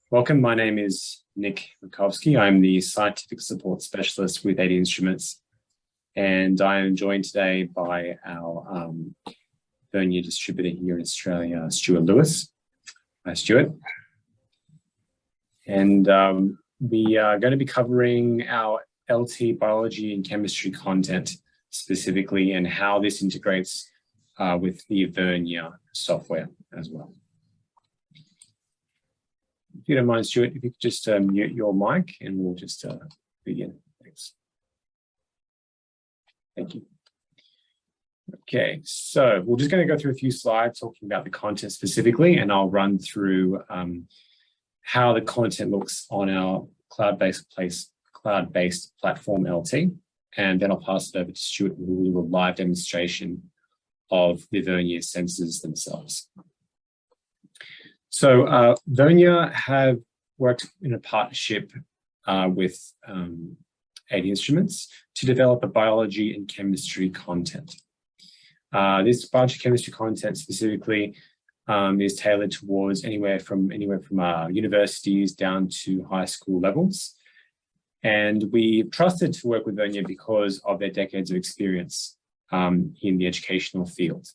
Welcome, my name is Nick Mackovski. I'm the Scientific Support Specialist with ADInstruments, and I am joined today by our Vernier distributor here in Australia, Stuart Lewis. Hi, Stuart. And we are going to be covering our LT biology and chemistry content specifically, and how this integrates with the Vernier software as well. If you don't mind, Stuart, if you could just mute your mic and we'll just begin. Thanks. Thank you. Okay, so we're just going to go through a few slides talking about the content specifically, and I'll run through how the content looks on our cloud-based platform LT, and then I'll pass it over to Stuart, who will do a live demonstration of the Vernier sensors themselves. So Vernier have worked in a partnership with ADInstruments to develop a biology and chemistry content. This biology chemistry content specifically is tailored towards anywhere from universities down to high school levels. And we trusted to work with Vernier because of their decades of experience in the educational field.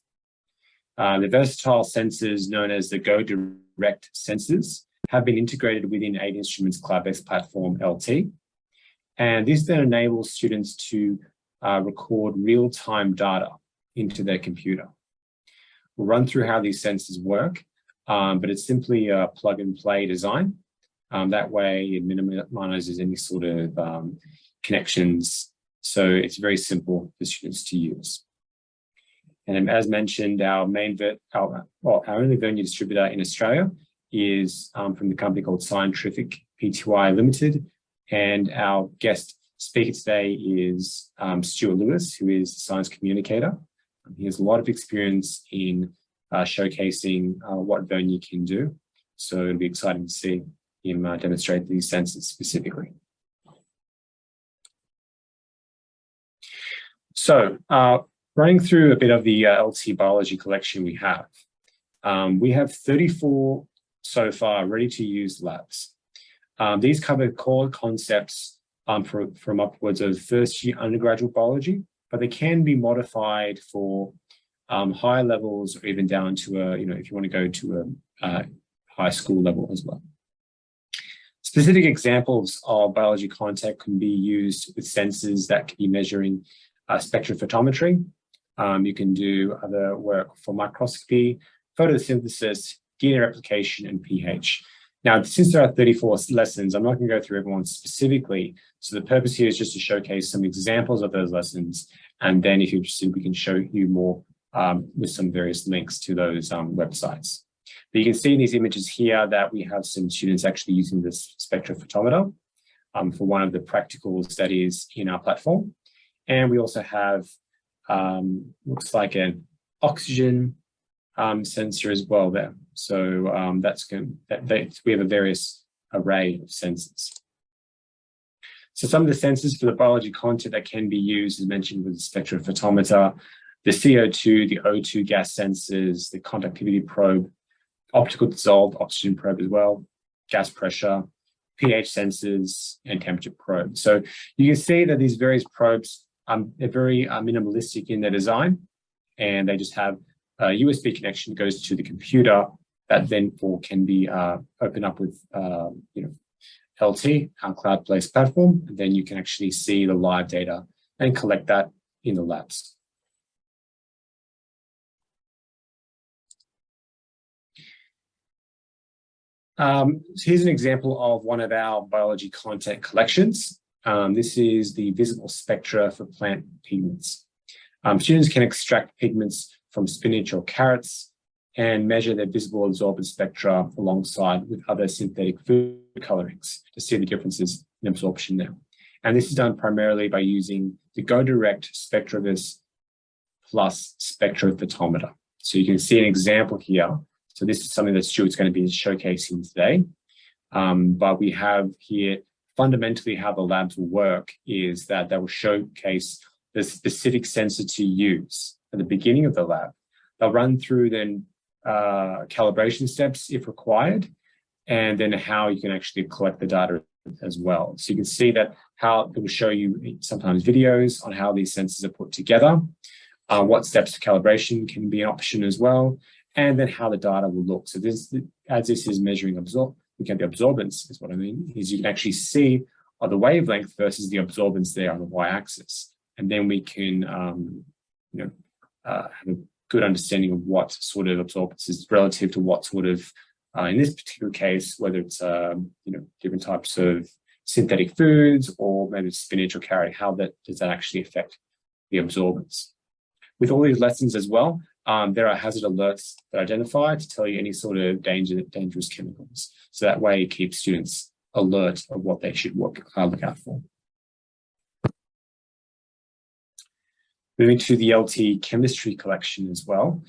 The versatile sensors known as the Go Direct sensors have been integrated within ADInstruments cloud-based platform LT. And this then enables students to record real-time data into their computer. We'll run through how these sensors work, but it's simply a plug-and-play design. That way it minimizes any sort of connections. So it's very simple for students to use. And as mentioned, our only Vernier distributor in Australia is from the company called Scientrific Pty Limited. And our guest speaker today is Stuart Lewis, who is the Science Communicator. He has a lot of experience in showcasing what Vernier can do. So it'll be exciting to see him demonstrate these sensors specifically. So, running through a bit of the LT biology collection we have 34 so far ready-to-use labs. These cover core concepts from upwards of first-year undergraduate biology, but they can be modified for higher levels, or even down to if you want to go to a high school level as well. Specific examples of biology content can be used with sensors that can be measuring spectrophotometry. You can do other work for microscopy, photosynthesis, DNA replication, and pH. Now, since there are 34 lessons, I'm not going to go through everyone specifically. So the purpose here is just to showcase some examples of those lessons. And then if you're interested, we can show you more with some various links to those websites. But you can see in these images here that we have some students actually using this spectrophotometer for one of the practical studies in our platform. And we also have looks like an oxygen sensor as well there. So we have a various array of sensors. So some of the sensors for the biology content that can be used, as mentioned, with the spectrophotometer, the CO2, the O2 gas sensors, the conductivity probe, optical dissolved oxygen probe as well, gas pressure, pH sensors, and temperature probe. So you can see that these various probes, they're very minimalistic in their design, and they just have a USB connection that goes to the computer that then can be opened up with LT, our cloud-based platform, and then you can actually see the live data and collect that in the labs. So here's an example of one of our biology content collections. This is the visible spectra for plant pigments. Students can extract pigments from spinach or carrots and measure their visible absorbance spectra alongside with other synthetic food colorings to see the differences in absorption there. And this is done primarily by using the Go Direct Spectrovis plus spectrophotometer. So you can see an example here. So this is something that Stuart's going to be showcasing today. But we have here fundamentally how the labs will work is that they will showcase the specific sensor to use at the beginning of the lab. They'll run through then calibration steps if required, and then how you can actually collect the data as well. So you can see that how it will show you sometimes videos on how these sensors are put together, what steps of calibration can be an option as well, and then how the data will look. So this, as this is measuring the absorbance is what I mean, is you can actually see the wavelength versus the absorbance there on the y-axis. And then we can have a good understanding of what sort of absorbance is relative to what sort of, in this particular case, whether it's different types of synthetic foods or maybe spinach or carrot, how does that actually affect the absorbance. With all these lessons as well, there are hazard alerts that identify to tell you any sort of dangerous chemicals. So that way it keeps students alert of what they should look out for. Moving to the LT chemistry collection as well.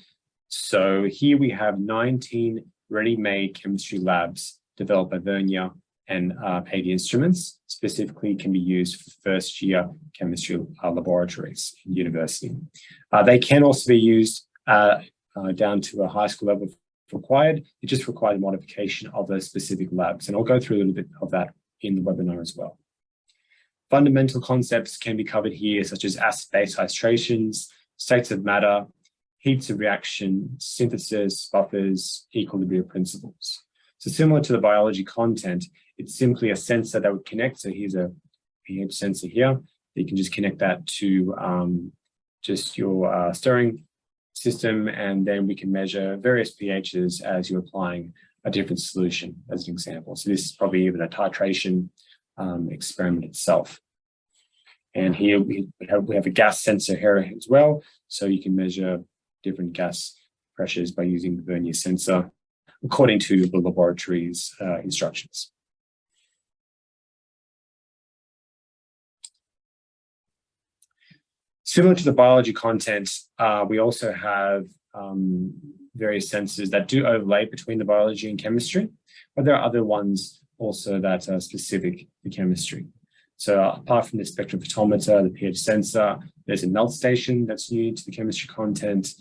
So here we have 19 ready-made chemistry labs developed by Vernier and ADInstruments, specifically can be used for first-year chemistry laboratories in university. They can also be used down to a high school level if required. It just requires modification of those specific labs, and I'll go through a little bit of that in the webinar as well. Fundamental concepts can be covered here, such as acid-base titrations, states of matter, heats of reaction, synthesis, buffers, equilibrium principles. So similar to the biology content, it's simply a sensor that would connect. So here's a pH sensor here. You can just connect that to just your stirring system, and then we can measure various pHs as you're applying a different solution, as an example. So this is probably even a titration experiment itself. And here we have a gas sensor here as well. So you can measure different gas pressures by using the Vernier sensor according to the laboratory's instructions. Similar to the biology content, we also have various sensors that do overlay between the biology and chemistry, but there are other ones also that are specific to chemistry. So apart from the spectrophotometer, the pH sensor, there's a melt station that's new to the chemistry content,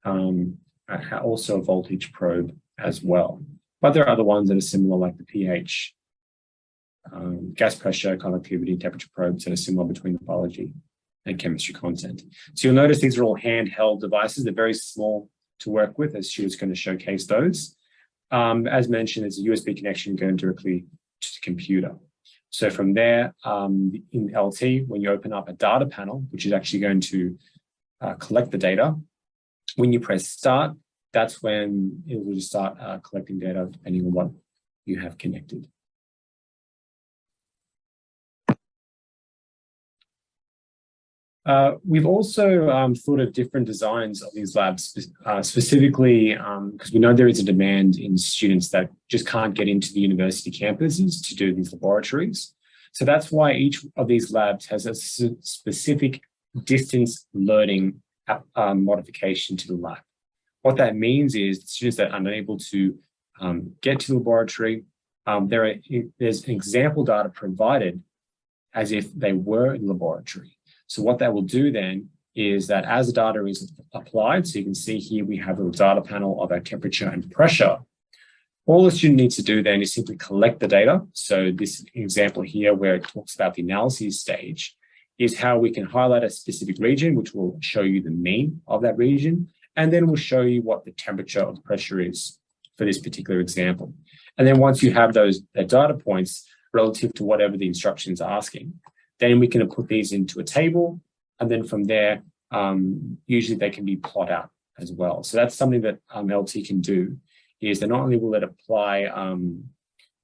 also a voltage probe as well. But there are other ones that are similar, like the pH, gas pressure, conductivity, temperature probes that are similar between the biology and chemistry content. So you'll notice these are all handheld devices. They're very small to work with, as Stuart's going to showcase those. As mentioned, there's a USB connection going directly to the computer. So from there, in LT, when you open up a data panel, which is actually going to collect the data, when you press start, that's when it will just start collecting data depending on what you have connected. We've also thought of different designs of these labs, specifically because we know there is a demand in students that just can't get into the university campuses to do these laboratories. So that's why each of these labs has a specific distance learning modification to the lab. What that means is students that are unable to get to the laboratory, there's example data provided as if they were in the laboratory. So what that will do then is that as the data is applied, so you can see here we have a data panel of our temperature and pressure. All the student needs to do then is simply collect the data. So this example here where it talks about the analysis stage is how we can highlight a specific region, which will show you the mean of that region, and then we'll show you what the temperature or the pressure is for this particular example. And then once you have those data points relative to whatever the instructions are asking, then we can put these into a table, and then from there, usually they can be plot out as well. So that's something that LT can do, is that not only will it apply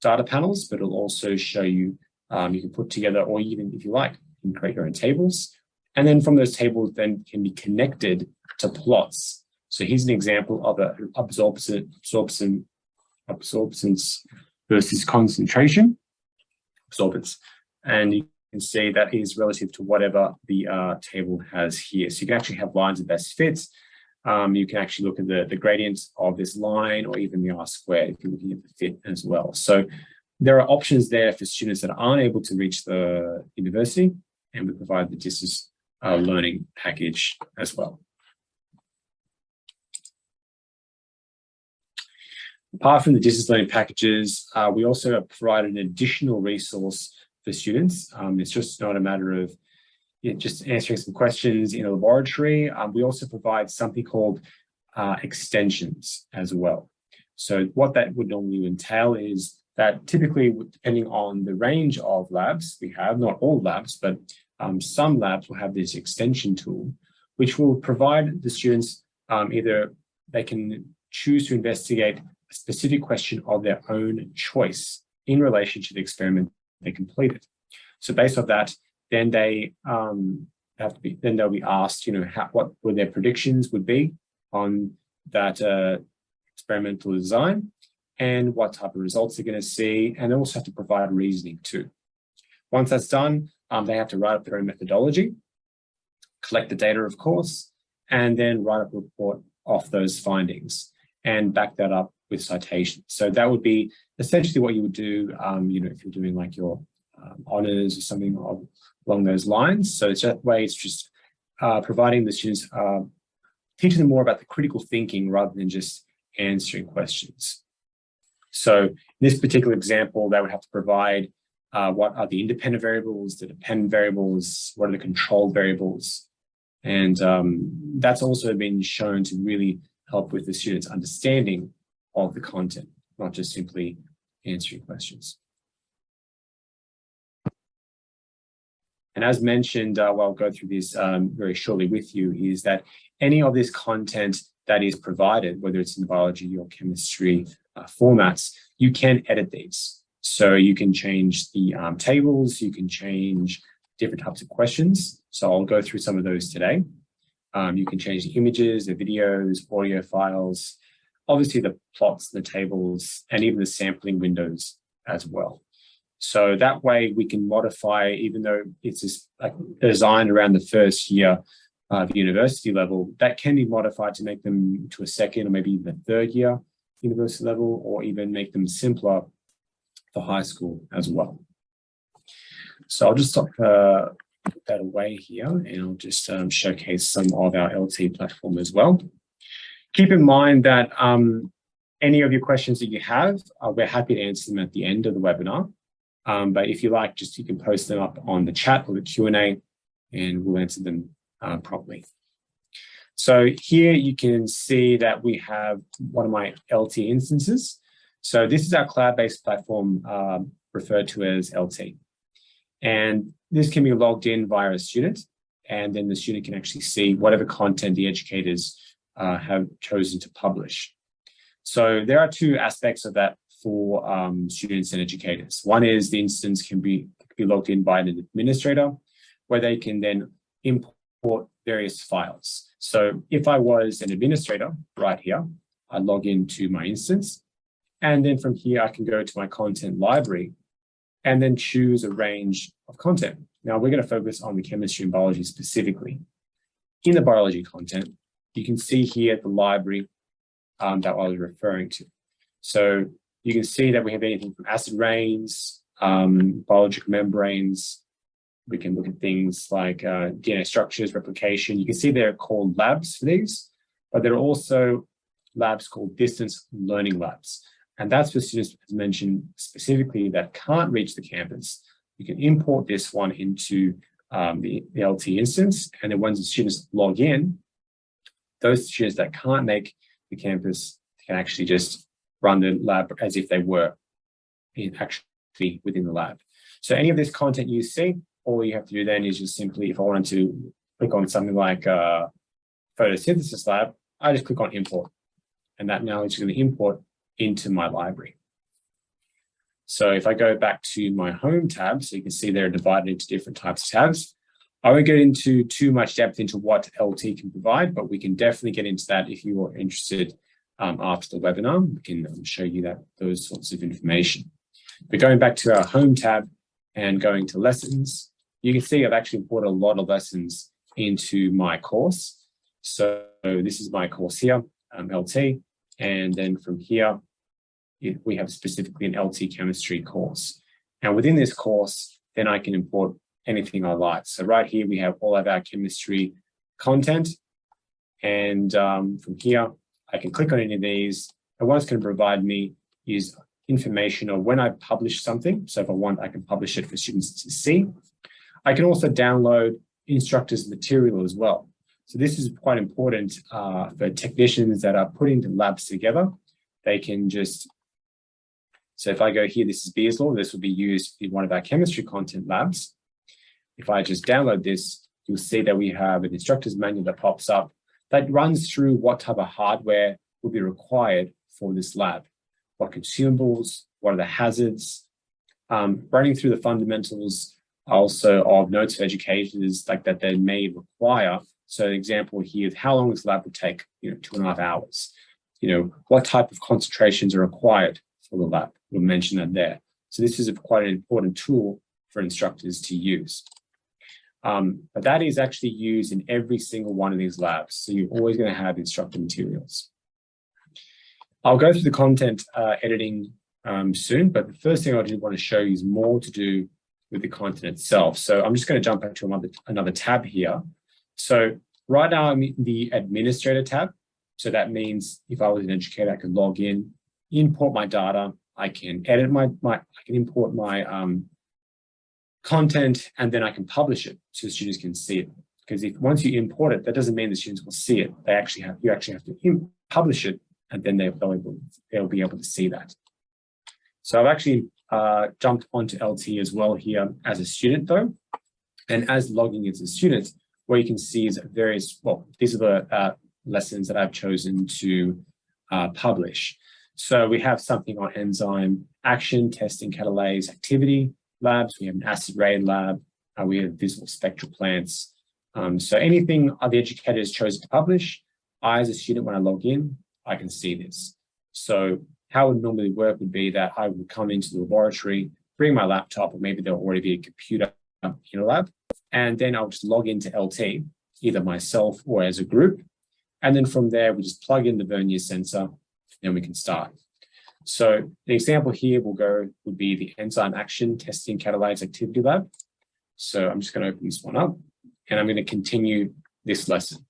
data panels, but it'll also show you, you can put together, or even if you like, you can create your own tables. And then from those tables then can be connected to plots. So here's an example of an absorbance versus concentration, absorbance. And you can see that is relative to whatever the table has here. So you can actually have lines of best fits. You can actually look at the gradients of this line, or even the R-squared if you're looking at the fit as well. So there are options there for students that aren't able to reach the university, and we provide the distance learning package as well. Apart from the distance learning packages, we also provide an additional resource for students. It's just not a matter of just answering some questions in a laboratory. We also provide something called extensions as well. So what that would normally entail is that typically, depending on the range of labs we have, not all labs, but some labs will have this extension tool, which will provide the students either they can choose to investigate a specific question of their own choice in relation to the experiment they completed. So based on that, then they they'll be asked, what would their predictions would be on that experimental design and what type of results they're going to see, and they also have to provide reasoning too. Once that's done, they have to write up their own methodology, collect the data, of course, and then write up a report off those findings and back that up with citations. So that would be essentially what you would do, if you're doing like your honors or something along those lines. So it's that way, it's just providing the students, teaching them more about the critical thinking rather than just answering questions. So in this particular example, they would have to provide what are the independent variables, the dependent variables, what are the controlled variables. And that's also been shown to really help with the students' understanding of the content, not just simply answering questions. And as mentioned, I'll go through this very shortly with you, is that any of this content that is provided, whether it's in biology or chemistry formats, you can edit these. So you can change the tables, you can change different types of questions. So I'll go through some of those today. You can change the images, the videos, audio files, obviously the plots, the tables, and even the sampling windows as well. So that way we can modify, even though it's just like designed around the first year of university level, that can be modified to make them to a second or maybe even a third year university level, or even make them simpler for high school as well. So I'll just put that away here, and I'll just showcase some of our LT platform as well. Keep in mind that any of your questions that you have, we're happy to answer them at the end of the webinar. But if you like, you can post them up on the chat or the Q&A, and we'll answer them properly. So here you can see that we have one of my LT instances. So this is our cloud-based platform referred to as LT. And this can be logged in via a student, and then the student can actually see whatever content the educators have chosen to publish. So there are two aspects of that for students and educators. One is the instance can be logged in by an administrator, where they can then import various files. So if I was an administrator right here, I'd log into my instance, and then from here I can go to my content library and then choose a range of content. Now we're going to focus on the chemistry and biology specifically. In the biology content, you can see here the library that I was referring to. So you can see that we have anything from acid rains, biological membranes. We can look at things like DNA structures, replication. You can see they're called labs for these, but there are also labs called distance learning labs. And that's for students, as mentioned, specifically that can't reach the campus. You can import this one into the LT instance, and then once the students log in, those students that can't make the campus can actually just run the lab as if they were actually within the lab. So any of this content you see, all you have to do then is just simply, if I wanted to click on something like photosynthesis lab, I just click on import, and that now is going to import into my library. So if I go back to my home tab, so you can see they're divided into different types of tabs. I won't get into too much depth into what LT can provide, but we can definitely get into that if you are interested after the webinar. We can show you those sorts of information. But going back to our home tab and going to lessons, you can see I've actually imported a lot of lessons into my course. So this is my course here, LT, and then from here, we have specifically an LT chemistry course. And within this course, then I can import anything I like. So right here, we have all of our chemistry content. And from here, I can click on any of these, And what it's going to provide me is information of when I publish something. So if I want, I can publish it for students to see. I can also download instructors' material as well. So this is quite important for technicians that are putting the labs together. They can just, so if I go here, this is Beer's Law. This will be used in one of our chemistry content labs. If I just download this, you'll see that we have an instructor's manual that pops up that runs through what type of hardware will be required for this lab, what consumables, what are the hazards, running through the fundamentals also of notes for educators like that they may require. So an example here is how long this lab would take, 2.5 hours. What type of concentrations are required for the lab. We'll mention that there. So this is quite an important tool for instructors to use. But that is actually used in every single one of these labs. So you're always going to have instructor materials. I'll go through the content editing soon, but the first thing I do want to show you is more to do with the content itself. So I'm just going to jump back to another tab here. So right now I'm in the administrator tab. So that means if I was an educator, I could log in, import my data, I can edit I can import my content, and then I can publish it so the students can see it. Because once you import it, that doesn't mean the students will see it. You actually have to publish it, and then they'll be able to see that. So I've actually jumped onto LT as well here as a student though. And as logging as a student, what you can see is these are the lessons that I've chosen to publish. So we have something on enzyme action, testing, catalase, activity labs. We have an acid raid lab. We have visible spectral plants. So anything the educator has chosen to publish, I as a student, when I log in, I can see this. So how it would normally work would be that I would come into the laboratory, bring my laptop, or maybe there'll already be a computer in a lab, and then I'll just log into LT, either myself or as a group. And then from there, we just plug in the Vernier sensor, then we can start. So the example here would be the enzyme action testing catalase activity lab. So I'm just going to open this one up, and I'm going to continue this lesson.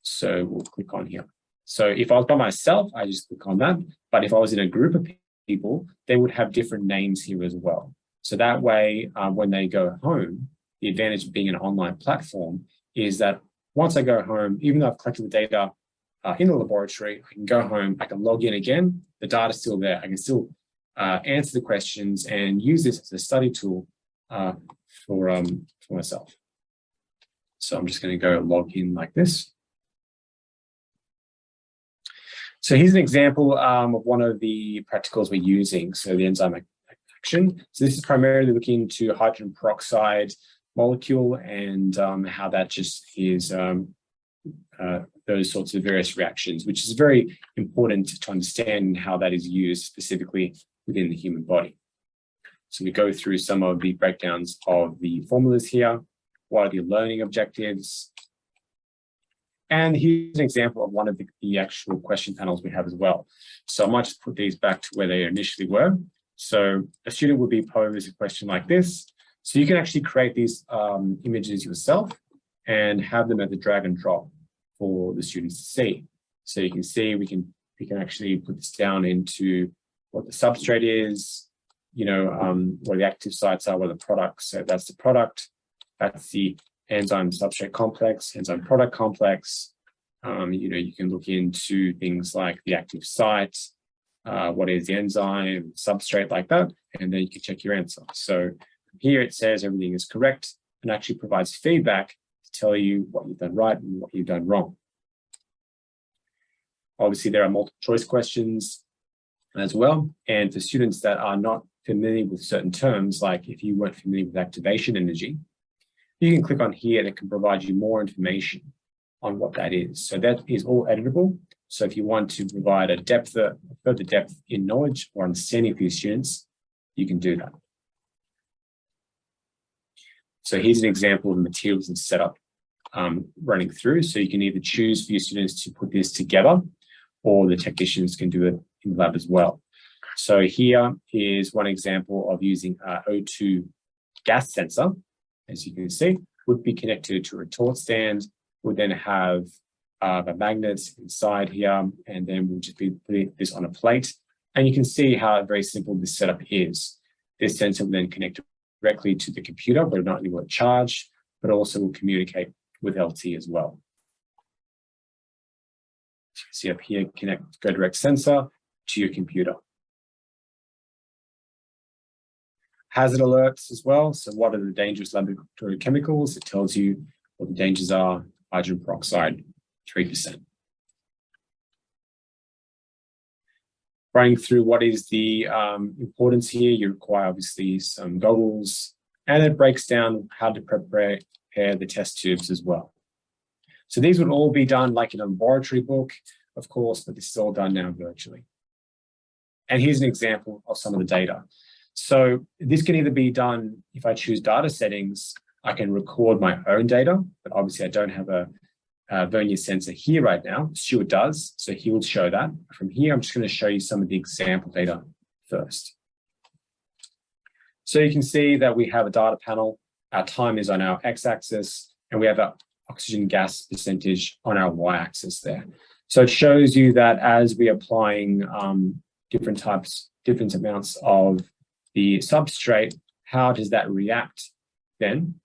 So we'll click on here. So if I was by myself, I just click on that. But if I was in a group of people, they would have different names here as well. So that way, when they go home, the advantage of being an online platform is that once I go home, even though I've collected the data in the laboratory, I can go home, I can log in again, the data's still there. I can still answer the questions and use this as a study tool for myself. So I'm just going to go log in like this. So here's an example of one of the practicals we're using, so the enzyme action. So this is primarily looking into hydrogen peroxide molecule and how that just is those sorts of various reactions, which is very important to understand how that is used specifically within the human body. So we go through some of the breakdowns of the formulas here. What are the learning objectives? And here's an example of one of the actual question panels we have as well. So I might just put these back to where they initially were. So a student would be posed a question like this. So you can actually create these images yourself and have them at the drag and drop for the students to see. So you can see we can actually put this down into what the substrate is, where the active sites are, where the products. So that's the product. That's the enzyme substrate complex, enzyme product complex. You can look into things like the active site, what is the enzyme, substrate like that, and then you can check your answer. So here it says everything is correct and actually provides feedback to tell you what you've done right and what you've done wrong. Obviously, there are multiple choice questions as well. And for students that are not familiar with certain terms, like if you weren't familiar with activation energy, you can click on here and it can provide you more information on what that is. So that is all editable. So if you want to provide a further depth in knowledge or understanding for your students, you can do that. So here's an example of the materials and setup running through. So you can either choose for your students to put this together, or the technicians can do it in the lab as well. So here is one example of using an O2 gas sensor. As you can see, would be connected to a retort stand, would then have the magnets inside here, and then we'll just be putting this on a plate. And you can see how very simple this setup is. This sensor will then connect directly to the computer, but not only will it charge, but also will communicate with LT as well. So you see up here, go direct sensor to your computer. Hazard alerts as well. So what are the dangerous laboratory chemicals? It tells you what the dangers are. Hydrogen peroxide, 3%. Running through what is the importance here, you require obviously some goggles, and it breaks down how to prepare the test tubes as well. So these would all be done like in a laboratory book, of course, but this is all done now virtually. And here's an example of some of the data. So this can either be done, if I choose data settings, I can record my own data, but obviously I don't have a Vernier sensor here right now. Stuart does, so he will show that. From here, I'm just going to show you some of the example data first. So you can see that we have a data panel. Our time is on our x-axis, and we have our oxygen gas percentage on our y-axis there. So it shows you that as we're applying different amounts of the substrate, how does that react then?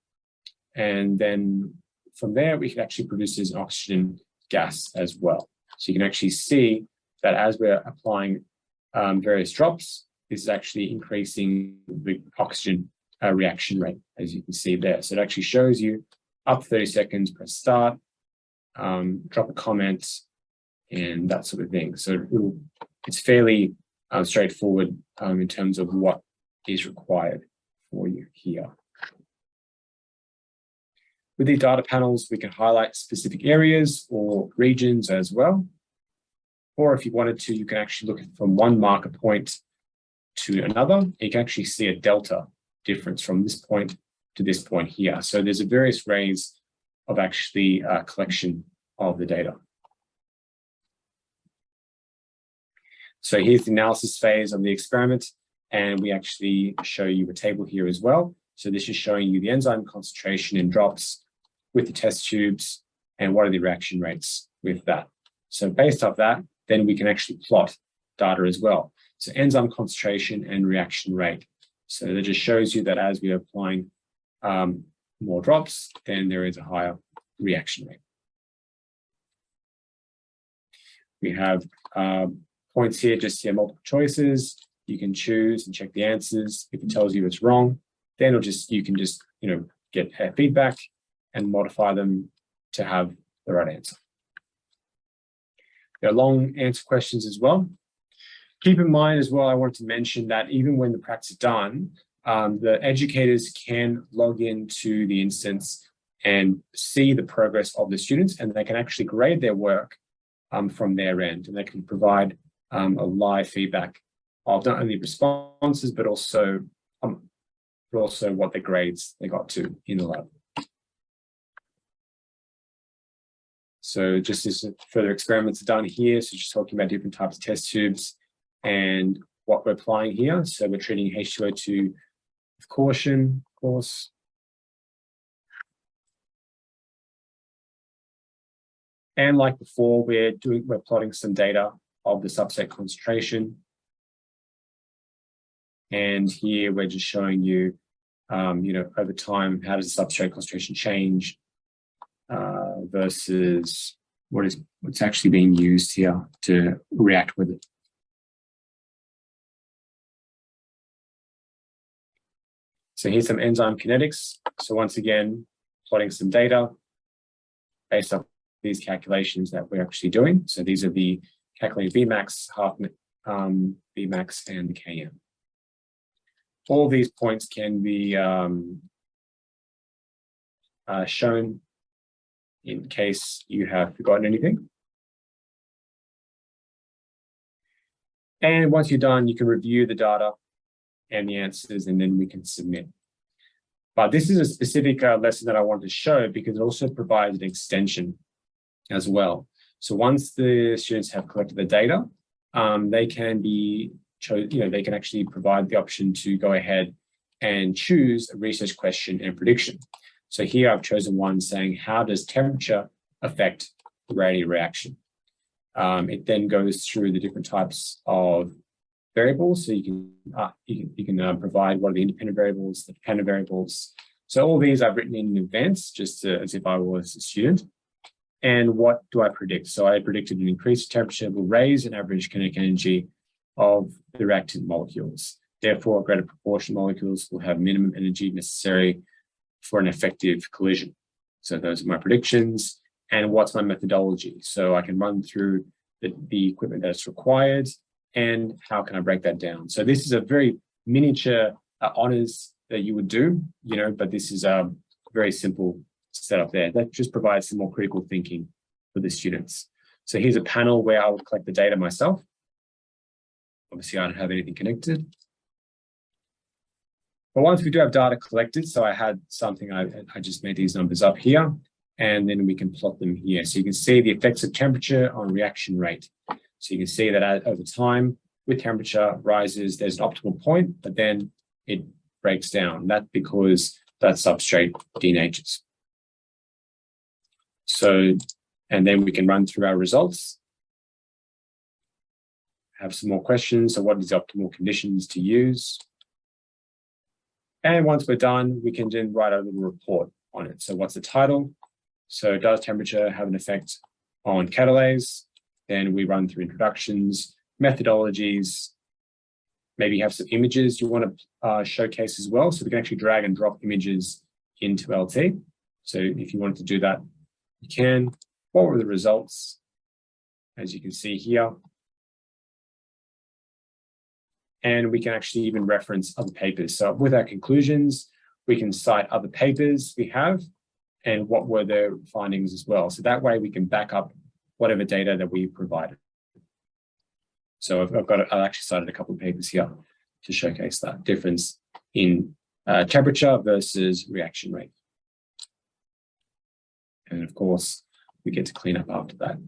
And then from there, we can actually produce this oxygen gas as well. So you can actually see that as we're applying various drops, this is actually increasing the oxygen reaction rate, as you can see there. So it actually shows you up 30 seconds, press start, drop a comment, and that sort of thing. So it's fairly straightforward in terms of what is required for you here. With these data panels, we can highlight specific areas or regions as well. Or if you wanted to, you can actually look from one marker point to another. You can actually see a delta difference from this point to this point here. So there's a various ways of actually collection of the data. So here's the analysis phase of the experiment, and we actually show you a table here as well. So this is showing you the enzyme concentration in drops with the test tubes and what are the reaction rates with that. So based off that, then we can actually plot data as well. So enzyme concentration and reaction rate. So that just shows you that as we are applying more drops, then there is a higher reaction rate. We have points here, just here, multiple choices. You can choose and check the answers. If it tells you it's wrong, then you can just get feedback and modify them to have the right answer. There are long answer questions as well. Keep in mind as well, I wanted to mention that even when the practice is done, the educators can log into the instance and see the progress of the students, and they can actually grade their work from their end, and they can provide a live feedback of not only responses, but also what the grades they got to in the lab. So just as further experiments are done here, so just talking about different types of test tubes and what we're applying here. So we're treating H2O2 with caution, of course. And like before, we're plotting some data of the substrate concentration. And here we're just showing you, over time, how does the substrate concentration change versus what's actually being used here to react with it. So here's some enzyme kinetics. So once again, plotting some data based on these calculations that we're actually doing. So these are the calculated Vmax, half Vmax, and the Km. All these points can be shown in case you have forgotten anything. And once you're done, you can review the data and the answers, and then we can submit. But this is a specific lesson that I wanted to show because it also provides an extension as well. So once the students have collected the data, they can they can actually provide the option to go ahead and choose a research question and prediction. So here I've chosen one saying, how does temperature affect rate of reaction. It then goes through the different types of variables. So you can provide what are the independent variables, the dependent variables. So all these I've written in advance, just as if I was a student. And what do I predict? So I predicted an increased temperature will raise an average kinetic energy of the reactant molecules. Therefore, a greater proportion of molecules will have minimum energy necessary for an effective collision. So those are my predictions. And what's my methodology? So I can run through the equipment that's required and how can I break that down? So this is a very miniature honors that you would do, but this is a very simple setup there. That just provides some more critical thinking for the students. So here's a panel where I would collect the data myself. Obviously, I don't have anything connected. But once we do have data collected, so I had something, I just made these numbers up here, and then we can plot them here. So you can see the effects of temperature on reaction rate. So you can see that over time, with temperature rises, there's an optimal point, but then it breaks down. That's because that substrate denatures. So, and then we can run through our results. Have some more questions. So what is the optimal conditions to use? And once we're done, we can then write a little report on it. So what's the title? So does temperature have an effect on catalase? Then we run through introductions, methodologies, maybe have some images you want to showcase as well. So we can actually drag and drop images into LT. So if you wanted to do that, you can. What were the results? As you can see here. And we can actually even reference other papers. So with our conclusions, we can cite other papers we have and what were their findings as well. So that way we can back up whatever data that we provided. So I've actually cited a couple of papers here to showcase that difference in temperature versus reaction rate. And of course, we get to clean up after that.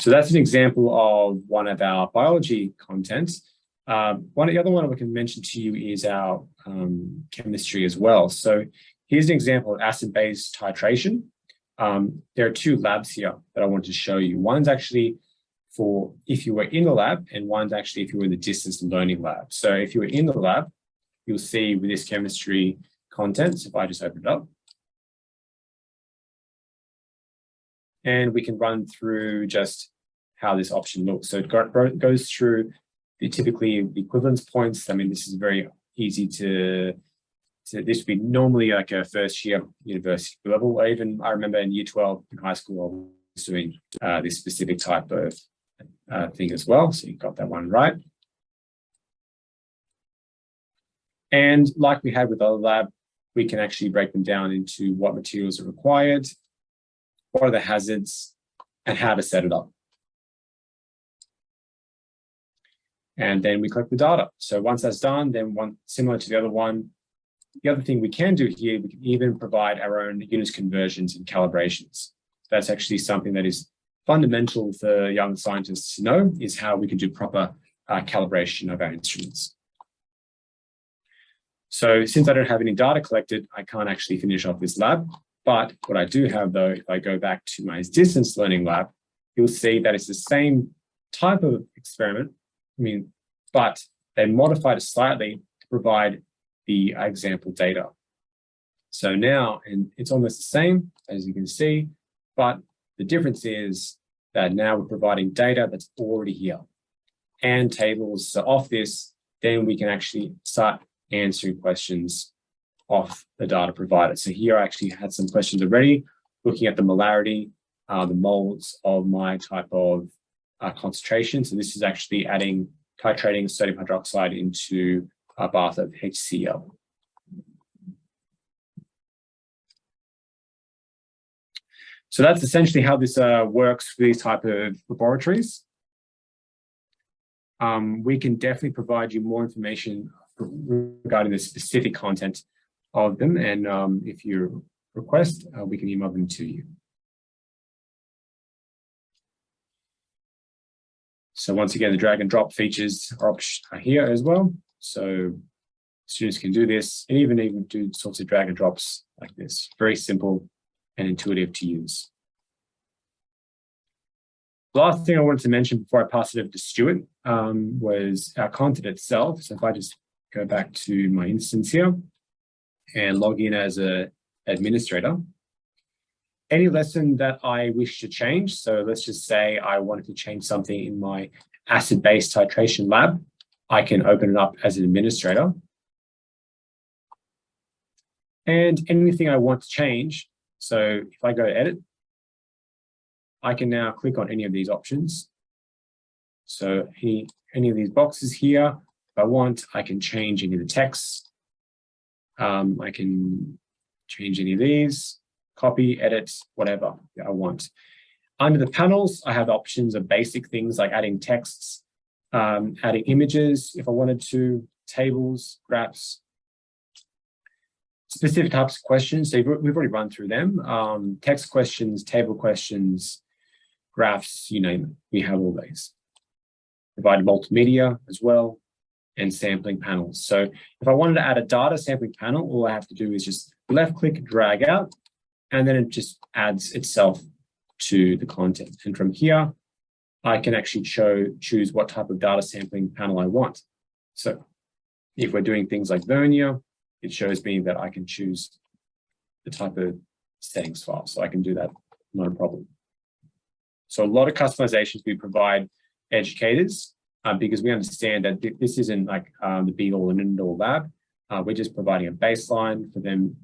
So that's an example of one of our biology contents. The other one we can mention to you is our chemistry as well. So here's an example of acid-base titration. There are two labs here that I want to show you. One's actually for if you were in the lab, and one's actually if you were in the distance learning lab. So if you were in the lab, you'll see with this chemistry content, so if I just open it up, and we can run through just how this option looks. So it goes through typically the equivalence points. I mean, this is very easy to this would be normally like a first year university level, or even I remember in year 12 in high school, I was doing this specific type of thing as well. So you got that one right. And like we had with the lab, we can actually break them down into what materials are required, what are the hazards, and how to set it up. And then we collect the data. So once that's done, then similar to the other one, the other thing we can do here, we can even provide our own units conversions and calibrations. That's actually something that is fundamental for young scientists to know, is how we can do proper calibration of our instruments. So since I don't have any data collected, I can't actually finish off this lab. But what I do have though, if I go back to my distance learning lab, you'll see that it's the same type of experiment. But they modified it slightly to provide the example data. So now, and it's almost the same, as you can see, but the difference is that now we're providing data that's already here and tables. So off this, then we can actually start answering questions off the data provided. So here I actually had some questions already, looking at the molarity, the moles of my type of concentration. So this is actually titrating sodium hydroxide into a bath of HCl. So that's essentially how this works for these type of laboratories. We can definitely provide you more information regarding the specific content of them. And if you request, we can email them to you. So once again, the drag and drop features are here as well. So students can do this and even do sorts of drag and drops like this. Very simple and intuitive to use. The last thing I wanted to mention before I pass it over to Stuart was our content itself. So if I just go back to my instance here and log in as an administrator, any lesson that I wish to change, so let's just say I wanted to change something in my acid-base titration lab, I can open it up as an administrator. And anything I want to change, so if I go to edit, I can now click on any of these options. So any of these boxes here, if I want, I can change any of the text. I can change any of these, copy, edit, whatever I want. Under the panels, I have options of basic things like adding texts, adding images if I wanted to, tables, graphs, specific types of questions. So we've already run through them. Text questions, table questions, graphs, you name it. We have all these. Provide multimedia as well, and sampling panels. So if I wanted to add a data sampling panel, all I have to do is just left click, drag out, and then it just adds itself to the content. And from here, I can actually choose what type of data sampling panel I want. So if we're doing things like Vernier, it shows me that I can choose the type of settings file. So I can do that, not a problem. So a lot of customizations we provide educators because we understand that this isn't like the be all and end all lab. We're just providing a baseline for them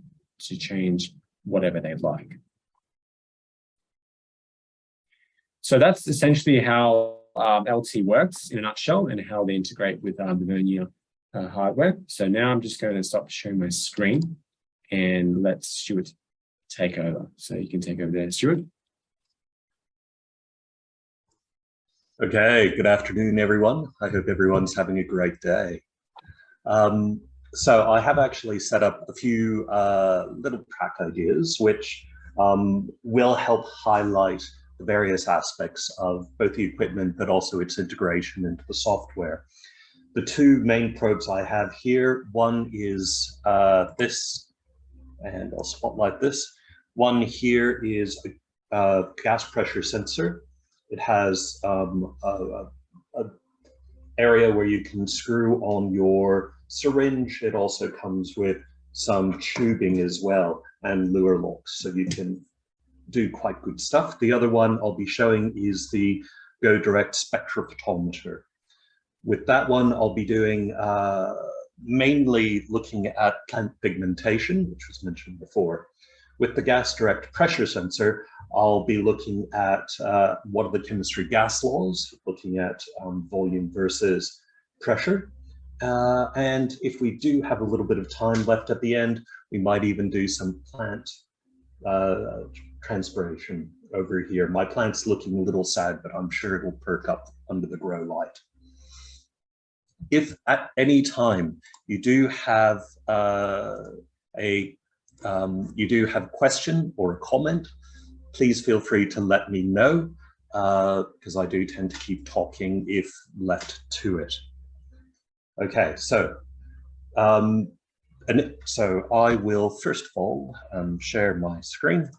to change whatever they'd like. So that's essentially how LT works in a nutshell and how they integrate with the Vernier hardware. So now I'm just going to stop sharing my screen and let Stuart take over. So you can take over there, Stuart. Okay, good afternoon, everyone. I hope everyone's having a great day. So I have actually set up a few little track ideas which will help highlight the various aspects of both the equipment, but also its integration into the software. The two main probes I have here, one is this, and I'll spotlight this. One here is a gas pressure sensor. It has an area where you can screw on your syringe. It also comes with some tubing as well and lure locks, so you can do quite good stuff. The other one I'll be showing is the Go Direct spectrophotometer. With that one, I'll be doing mainly looking at plant pigmentation, which was mentioned before. With the gas direct pressure sensor, I'll be looking at what are the chemistry gas laws, looking at volume versus pressure. And if we do have a little bit of time left at the end, we might even do some plant transpiration over here. My plant's looking a little sad, but I'm sure it'll perk up under the grow light. If at any time you do have a question or a comment, please feel free to let me know, because I do tend to keep talking if left to it. Okay, so I will first of all share my screen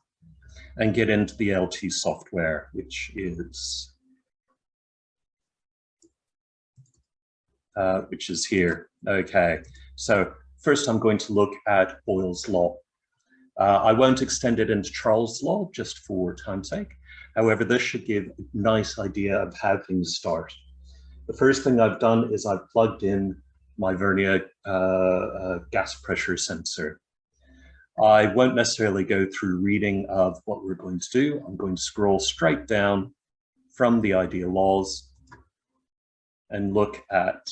and get into the LT software, which is here. Okay, so first I'm going to look at Boyle's law. I won't extend it into Charles' law just for time's sake. However, this should give a nice idea of how things start. The first thing I've done is I've plugged in my Vernier gas pressure sensor. I won't necessarily go through reading of what we're going to do. I'm going to scroll straight down from the idea laws and look at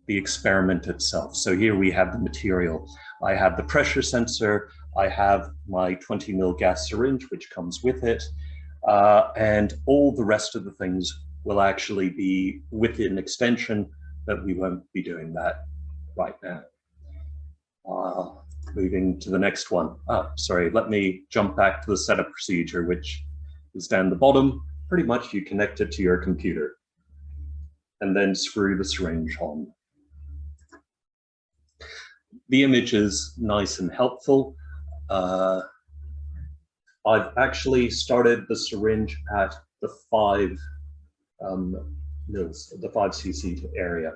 the experiment itself. So here we have the material. I have the pressure sensor, I have my 20 ml gas syringe, which comes with it, and all the rest of the things will actually be within extension, but we won't be doing that right now. Moving to the next one. Sorry, let me jump back to the setup procedure, which is down the bottom. Pretty much you connect it to your computer and then screw the syringe on. The image is nice and helpful. I've actually started the syringe at the 5 mils, the 5 cc area.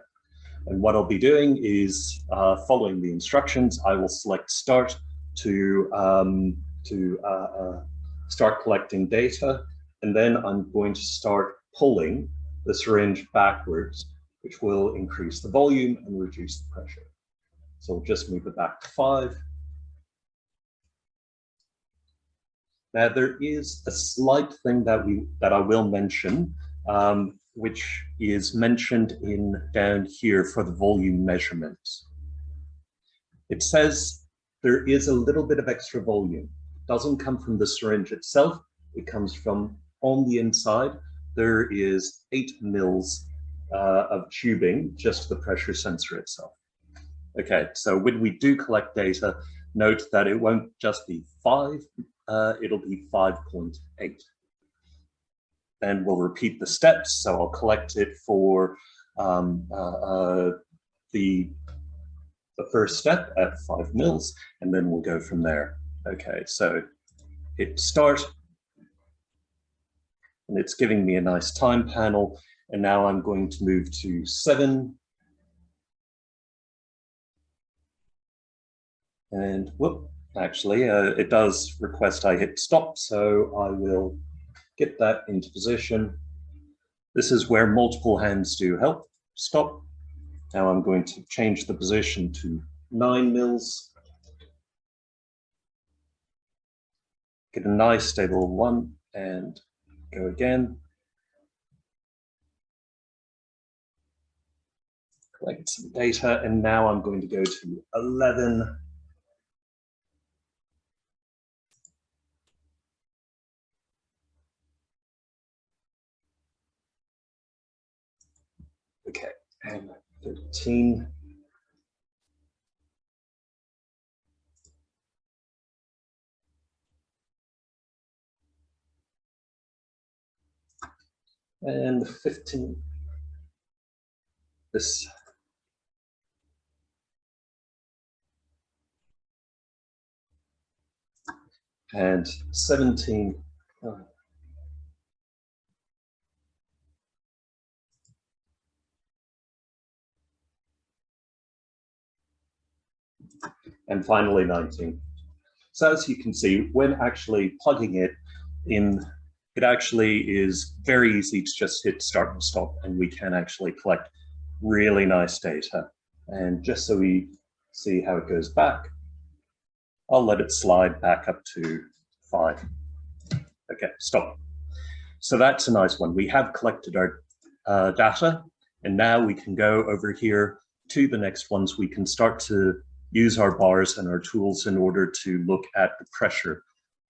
And what I'll be doing is following the instructions. I will select start to start collecting data, and then I'm going to start pulling the syringe backwards, which will increase the volume and reduce the pressure. So I'll just move it back to 5. Now there is a slight thing that I will mention, which is mentioned down here for the volume measurements. It says there is a little bit of extra volume. It doesn't come from the syringe itself. It comes from on the inside. There is 8 mils of tubing, just the pressure sensor itself. Okay, so when we do collect data, note that it won't just be 5, it'll be 5.8. Then we'll repeat the steps. So I'll collect it for the first step at 5 mils, and then we'll go from there. Okay, so hit start, and it's giving me a nice time panel. And now I'm going to move to 7. And whoop, actually, it does request I hit stop, so I will get that into position. This is where multiple hands do help. Stop. Now I'm going to change the position to 9 mils. Get a nice stable 1 and go again. Collect some data, and now I'm going to go to 11. Okay, and 13. And 15. This. And 17. And finally 19. So as you can see, when actually plugging it in, it actually is very easy to just hit start and stop, and we can actually collect really nice data. And just so we see how it goes back, I'll let it slide back up to 5. Okay, stop. So that's a nice one. We have collected our data, and now we can go over here to the next ones. We can start to use our bars and our tools in order to look at the pressure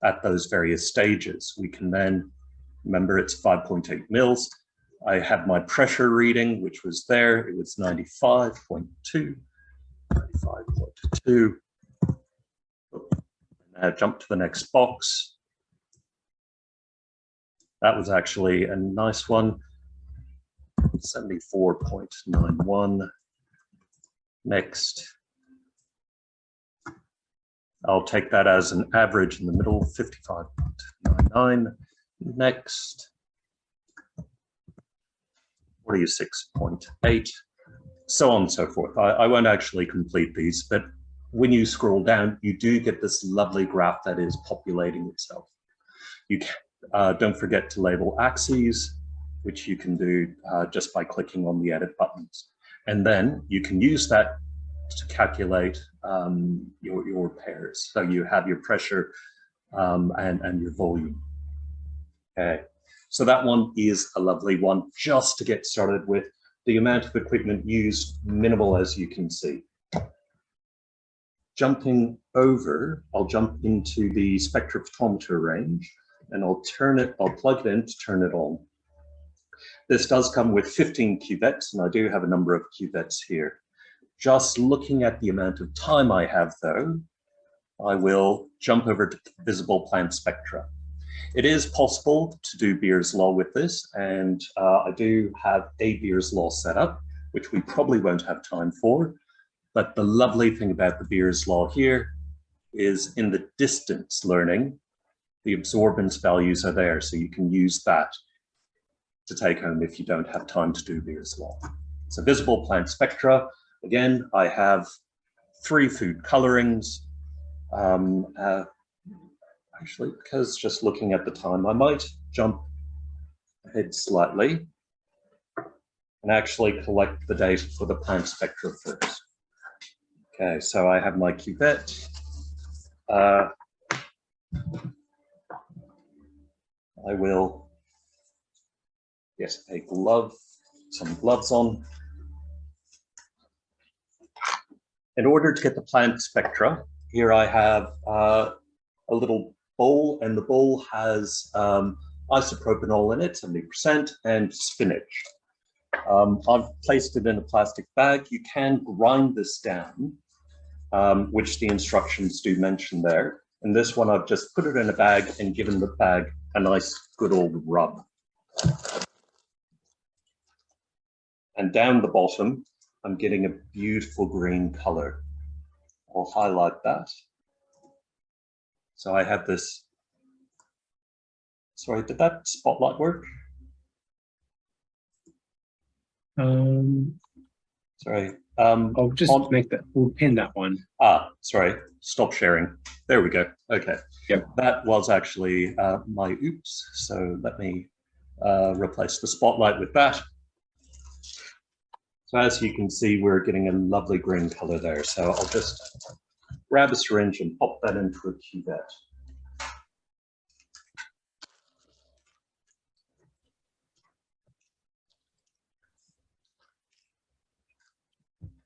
at those various stages. We can then, remember it's 5.8 mils. I have my pressure reading, which was there. It was 95.2, 95.2. Now jump to the next box. That was actually a nice one, 74.91. Next. I'll take that as an average in the middle, 55.99. Next, 46.8, so on and so forth. I won't actually complete these, but when you scroll down, you do get this lovely graph that is populating itself. You don't forget to label axes, which you can do just by clicking on the edit buttons. And then you can use that to calculate your pairs. So you have your pressure and your volume. Okay, so that one is a lovely one just to get started with. The amount of equipment used, minimal as you can see. Jumping over, I'll jump into the spectrophotometer range, and I'll plug it in to turn it on. This does come with 15 cuvettes, and I do have a number of cuvettes here. Just looking at the amount of time I have though, I will jump over to visible plant spectra. It is possible to do Beer's law with this, and I do have a Beer's law set up, which we probably won't have time for. But the lovely thing about the Beer's law here is in the distance learning, the absorbance values are there, so you can use that. to take home if you don't have time to do Beer's Law. So visible plant spectra. Again, I have 3 food colorings. Actually, because just looking at the time, I might jump ahead slightly and actually collect the data for the plant spectra first. Okay, so I have my cuvette. I will, yes, take some gloves on. In order to get the plant spectra, here I have a little bowl, and the bowl has isopropanol in it, 70%, and spinach. I've placed it in a plastic bag. You can grind this down, which the instructions do mention there. In this one, I've just put it in a bag and given the bag a nice good old rub. And down the bottom, I'm getting a beautiful green color. I'll highlight that. So I have this, sorry, did that spotlight work? Sorry. I'll just make that, we'll pin that one. Sorry, stop sharing. There we go. Okay. Yep. That was actually my oops. So let me replace the spotlight with that. So as you can see, we're getting a lovely green color there. So I'll just grab a syringe and pop that into a cuvette.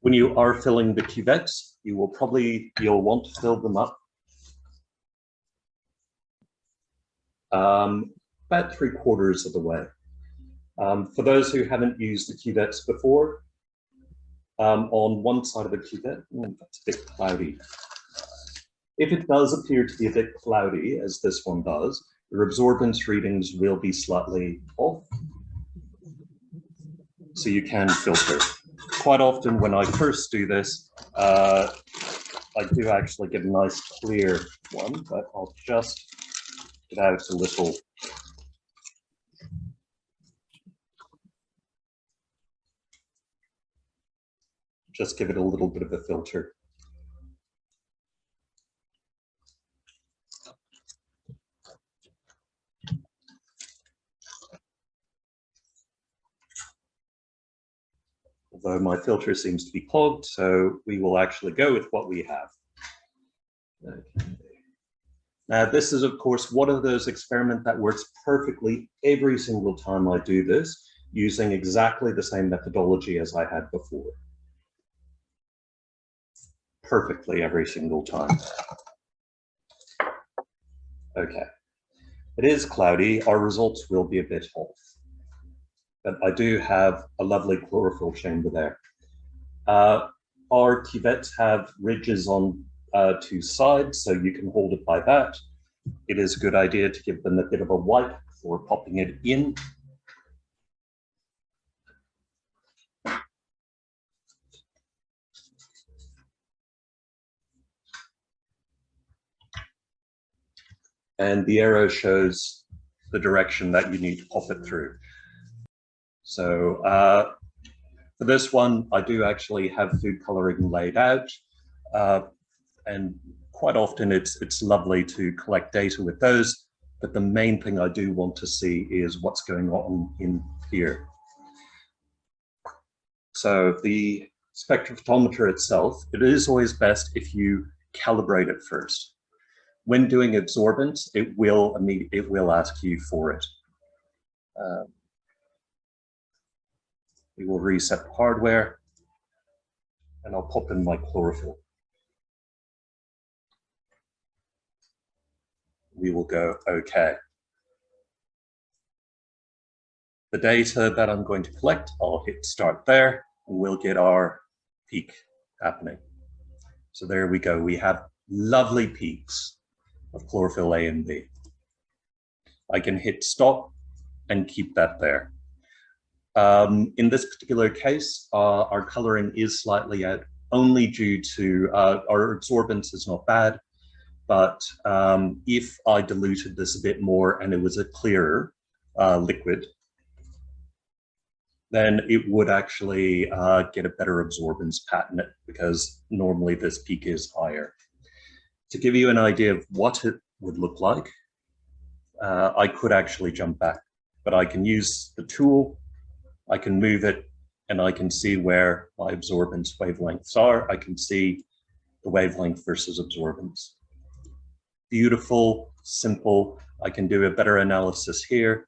When you are filling the cuvettes, you'll want to fill them up about 3/4 of the way. For those who haven't used the cuvettes before, on one side of the cuvette, that's a bit cloudy. If it does appear to be a bit cloudy, as this one does, your absorbance readings will be slightly off, so you can filter. Quite often when I first do this, I do actually get a nice clear one, but I'll just get out a little. Just give it a little bit of a filter. Although my filter seems to be clogged, so we will actually go with what we have. Okay. Now, this is, of course, one of those experiments that works perfectly every single time I do this, using exactly the same methodology as I had before. Perfectly every single time. Okay. It is cloudy. Our results will be a bit off. But I do have a lovely chlorophyll chamber there. Our cuvettes have ridges on 2 sides, so you can hold it by that. It is a good idea to give them a bit of a wipe before popping it in. And the arrow shows the direction that you need to pop it through. So for this one, I do actually have food coloring laid out. And quite often it's lovely to collect data with those, but the main thing I do want to see is what's going on in here. So the spectrophotometer itself, it is always best if you calibrate it first. When doing absorbance, it will ask you for it. We will reset the hardware, and I'll pop in my chlorophyll. We will go OK. The data that I'm going to collect, I'll hit start there, and we'll get our peak happening. So there we go. We have lovely peaks of chlorophyll A and B. I can hit stop and keep that there. In this particular case, our coloring is slightly out, only due to our absorbance is not bad, but if I diluted this a bit more and it was a clearer liquid, then it would actually get a better absorbance pattern because normally this peak is higher. To give you an idea of what it would look like, I could actually jump back, but I can use the tool, I can move it, and I can see where my absorbance wavelengths are. I can see the wavelength versus absorbance. Beautiful, simple. I can do a better analysis here,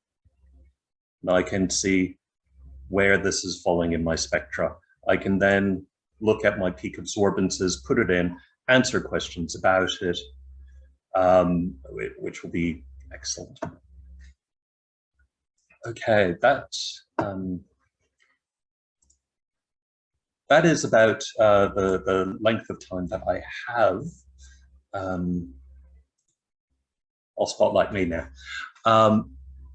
and I can see where this is falling in my spectra. I can then look at my peak absorbances, put it in, answer questions about it, which will be excellent. Okay, that is about the length of time that I have. I'll spotlight me now.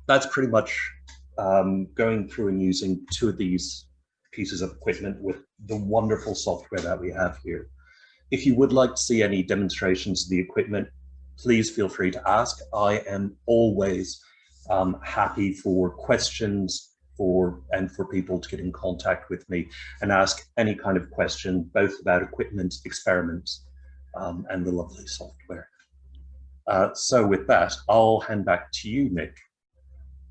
That's pretty much going through and using two of these pieces of equipment with the wonderful software that we have here. If you would like to see any demonstrations of the equipment, please feel free to ask. I am always happy for questions and for people to get in contact with me and ask any kind of question, both about equipment, experiments, and the lovely software. So with that, I'll hand back to you, Nick.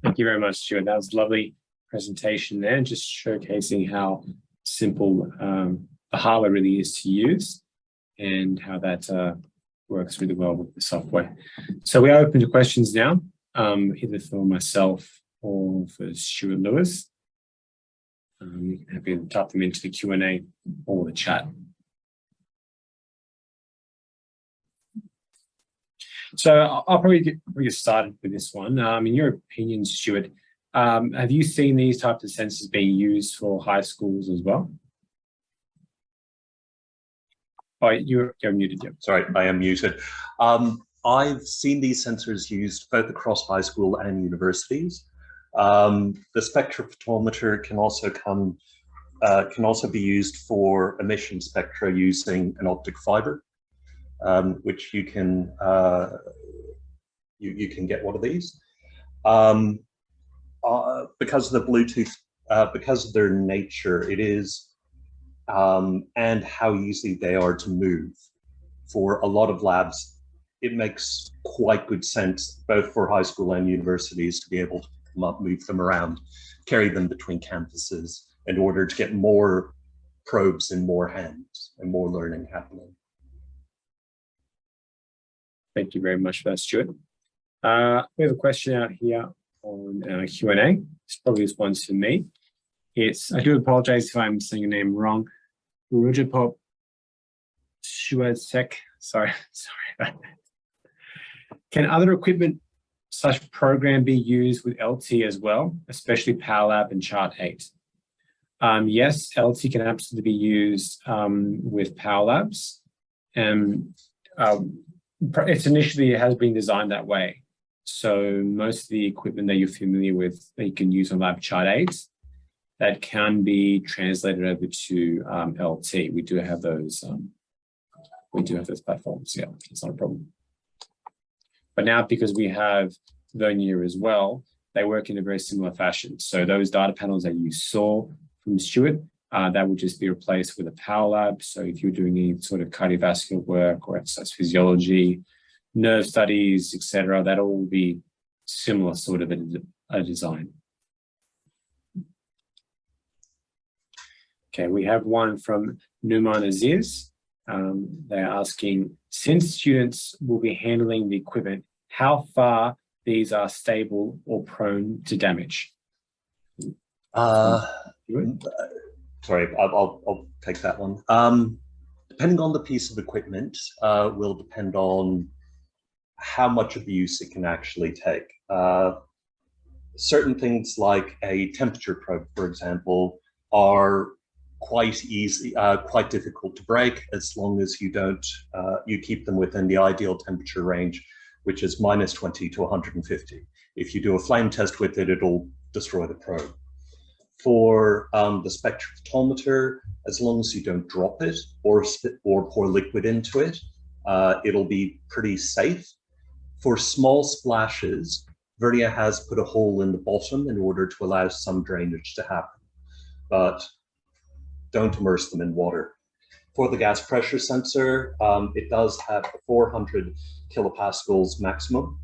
Thank you very much, Stuart. That was a lovely presentation there, just showcasing how simple the hardware really is to use and how that works really well with the software. So we are open to questions now, either for myself or for Stuart Lewis. You can have you type them into the Q&A or the chat. So I'll probably get started with this one. In your opinion, Stuart, have you seen these types of sensors being used for high schools as well? Oh, you're muted, yeah. Sorry, I am muted. I've seen these sensors used both across high school and universities. The spectrophotometer can also be used for emission spectra using an optic fiber, which you can get one of these. Because of the Bluetooth, because of their nature, it is and how easy they are to move. For a lot of labs, it makes quite good sense, both for high school and universities, to be able to pick them up, move them around, carry them between campuses in order to get more probes in more hands and more learning happening. Thank you very much for that, Stuart. We have a question out here on Q&A. It's probably this one's for me. I do apologize if I'm saying your name wrong. Rujapop Shuazek. Sorry about that. Can other equipment such program be used with LT as well, especially PowerLab and Chart 8? Yes, LT can absolutely be used with PowerLabs. It has been designed that way. So most of the equipment that you're familiar with that you can use on Lab Chart 8, that can be translated over to LT. We do have those. Platforms. Yeah, it's not a problem. But now, because we have Vernier as well, they work in a very similar fashion. So those data panels that you saw from Stuart, that would just be replaced with a PowerLab. So if you're doing any sort of cardiovascular work or exercise physiology, nerve studies, etc., that all will be similar sort of a design. Okay, we have one from Numan Aziz. They're asking, since students will be handling the equipment, how far these are stable or prone to damage? Sorry, I'll take that one. Depending on the piece of equipment, will depend on how much abuse it can actually take. Certain things like a temperature probe, for example, are quite easy, quite difficult to break as long as you don't, you keep them within the ideal temperature range, which is -20 to 150. If you do a flame test with it, it'll destroy the probe. For the spectrophotometer, as long as you don't drop it or pour liquid into it, it'll be pretty safe. For small splashes, Vernier has put a hole in the bottom in order to allow some drainage to happen. but don't immerse them in water. For the gas pressure sensor, it does have 400 kilopascals maximum.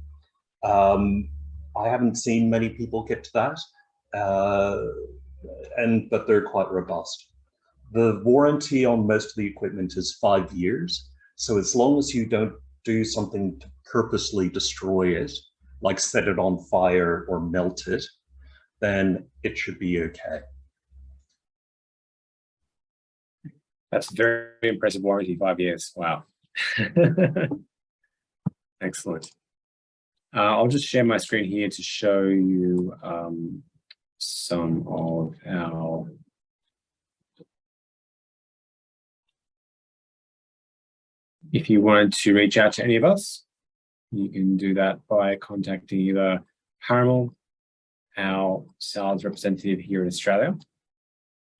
I haven't seen many people get to that, but they're quite robust. The warranty on most of the equipment is 5 years. So as long as you don't do something to purposely destroy it, like set it on fire or melt it, then it should be okay. That's a very impressive warranty, 5 years. Wow. Excellent. I'll just share my screen here to show you some of our if you wanted to reach out to any of us, you can do that by contacting either Parimal, our sales representative here in Australia,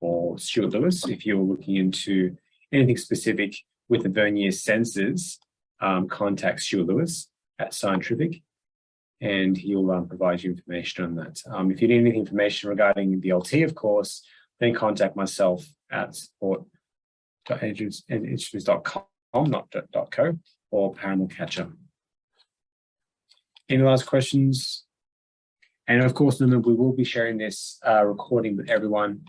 or Stuart Lewis if you're looking into anything specific with the Vernier sensors. Contact Stuart Lewis at Scientrific, and he'll provide you information on that. If you need any information regarding the LT, of course, then contact myself at support.adinstruments.com, not .co, or Parimal Catcher. Any last questions? And of course, we will be sharing this recording with everyone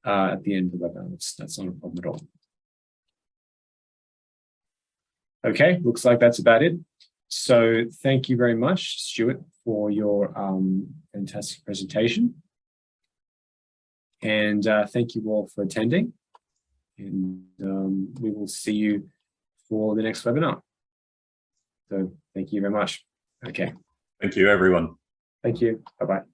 at the end of the webinar. That's not a problem at all. Okay, looks like that's about it. So thank you very much, Stuart, for your fantastic presentation. And thank you all for attending. And we will see you for the next webinar. So thank you very much. Okay. Thank you, everyone. Thank you. Bye-bye.